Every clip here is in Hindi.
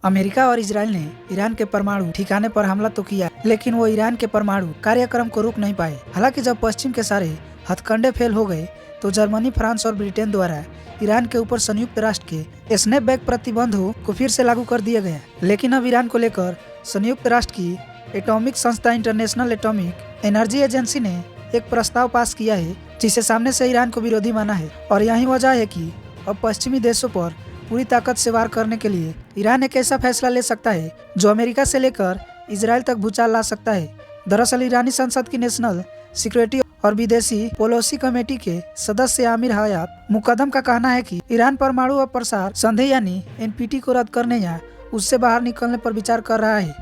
अमेरिका और इजराइल ने ईरान के परमाणु ठिकाने पर हमला तो किया, लेकिन वो ईरान के परमाणु कार्यक्रम को रोक नहीं पाए। हालांकि जब पश्चिम के सारे हथकंडे फेल हो गए तो जर्मनी, फ्रांस और ब्रिटेन द्वारा ईरान के ऊपर संयुक्त राष्ट्र के स्नैपबैक प्रतिबंधों को फिर से लागू कर दिया गया। लेकिन अब ईरान को लेकर संयुक्त राष्ट्र की एटॉमिक संस्था इंटरनेशनल एटॉमिक एनर्जी एजेंसी ने एक प्रस्ताव पास किया है, जिसे सामने से ईरान को विरोधी माना है। और यही वजह है कि अब पश्चिमी देशों पर पूरी ताकत से वार करने के लिए ईरान एक ऐसा फैसला ले सकता है जो अमेरिका से लेकर इजराइल तक भूचाल ला सकता है। दरअसल ईरानी संसद की नेशनल सिक्योरिटी और विदेशी पॉलिसी कमेटी के सदस्य आमिर हयात मुकदम का कहना है कि ईरान परमाणु अप्रसार संधि यानी एनपीटी को रद्द करने या उससे बाहर निकलने पर विचार कर रहा है।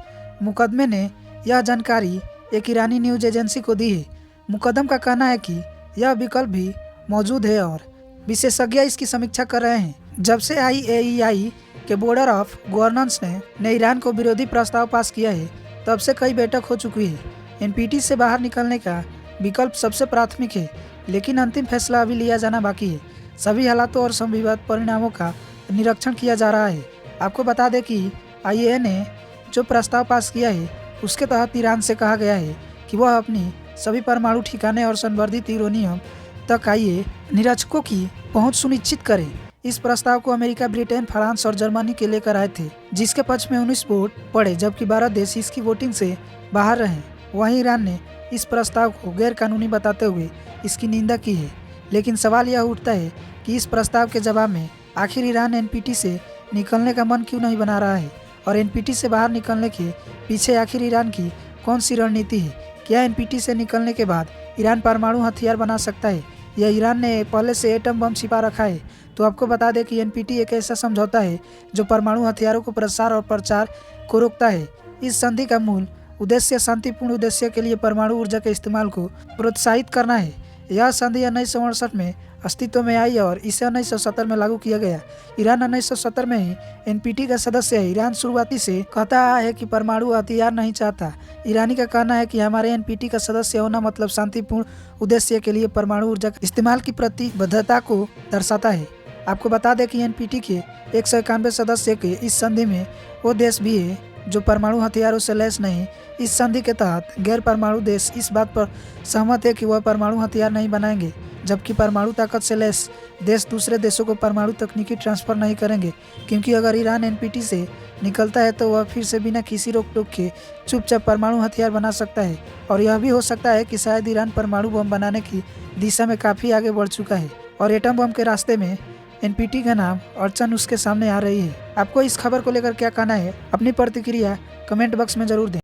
मुकदमे ने यह जानकारी एक ईरानी न्यूज एजेंसी को दी है। मुकदम का कहना है कि यह विकल्प भी मौजूद है और विशेषज्ञ इसकी समीक्षा कर रहे हैं। जब से IAEA के बोर्ड ऑफ गवर्नेंस ने ईरान को विरोधी प्रस्ताव पास किया है, तब से कई बैठक हो चुकी है। एनपीटी से बाहर निकलने का विकल्प सबसे प्राथमिक है, लेकिन अंतिम फैसला अभी लिया जाना बाकी है। सभी हालातों और संभावित परिणामों का निरीक्षण किया जा रहा है। आपको बता दें कि IAEA ने जो प्रस्ताव पास किया है, उसके तहत ईरान से कहा गया है कि वह अपनी सभी परमाणु ठिकाने और संवर्धित यूरेनियम तक निरीक्षकों की पहुंच सुनिश्चित करे। इस प्रस्ताव को अमेरिका, ब्रिटेन, फ्रांस और जर्मनी के लेकर आए थे, जिसके पक्ष में 19 वोट पड़े, जबकि 12 देश इसकी वोटिंग से बाहर रहे। वहीं ईरान ने इस प्रस्ताव को गैर कानूनी बताते हुए इसकी निंदा की है। लेकिन सवाल यह उठता है कि इस प्रस्ताव के जवाब में आखिर ईरान एनपीटी से निकलने का मन क्यों नहीं बना रहा है, और एनपीटी से बाहर निकलने के पीछे आखिर ईरान की कौन सी रणनीति है। क्या एनपीटी से निकलने के बाद ईरान परमाणु हथियार बना सकता है, या ईरान ने पहले से एटम बम छिपा रखा है? तो आपको बता दें कि एनपीटी एक ऐसा समझौता है जो परमाणु हथियारों को प्रसार और प्रचार को रोकता है। इस संधि का मूल उद्देश्य शांतिपूर्ण उद्देश्य के लिए परमाणु ऊर्जा के इस्तेमाल को प्रोत्साहित करना है। यह संधि 1968 में अस्तित्व में आई और इसे 1970 में लागू किया गया। ईरान 1970 में ही एनपीटी का सदस्य है। ईरान शुरुआती से कहता आया है कि परमाणु हथियार नहीं चाहता। ईरानी का कहना है कि हमारे एनपीटी का सदस्य होना मतलब शांतिपूर्ण उद्देश्य के लिए परमाणु ऊर्जा के इस्तेमाल की प्रतिबद्धता को दर्शाता है। आपको बता दें कि एनपीटी के 191 सदस्य के इस संधि में वो देश भी है जो परमाणु हथियारों से लैस नहीं। इस संधि के तहत गैर परमाणु देश इस बात पर सहमत है कि वह परमाणु हथियार नहीं बनाएंगे, जबकि परमाणु ताकत से लैस देश दूसरे देशों को परमाणु तकनीकी ट्रांसफर नहीं करेंगे, क्योंकि अगर ईरान एनपीटी से निकलता है तो वह फिर से बिना किसी रोक टोक के चुपचाप परमाणु हथियार बना सकता है। और यह भी हो सकता है कि शायद ईरान परमाणु बम बनाने की दिशा में काफ़ी आगे बढ़ चुका है और एटम बम के रास्ते में एनपीटी का नाम अड़चन उसके सामने आ रही है। आपको इस खबर को लेकर क्या कहना है? अपनी प्रतिक्रिया कमेंट बॉक्स में जरूर दें।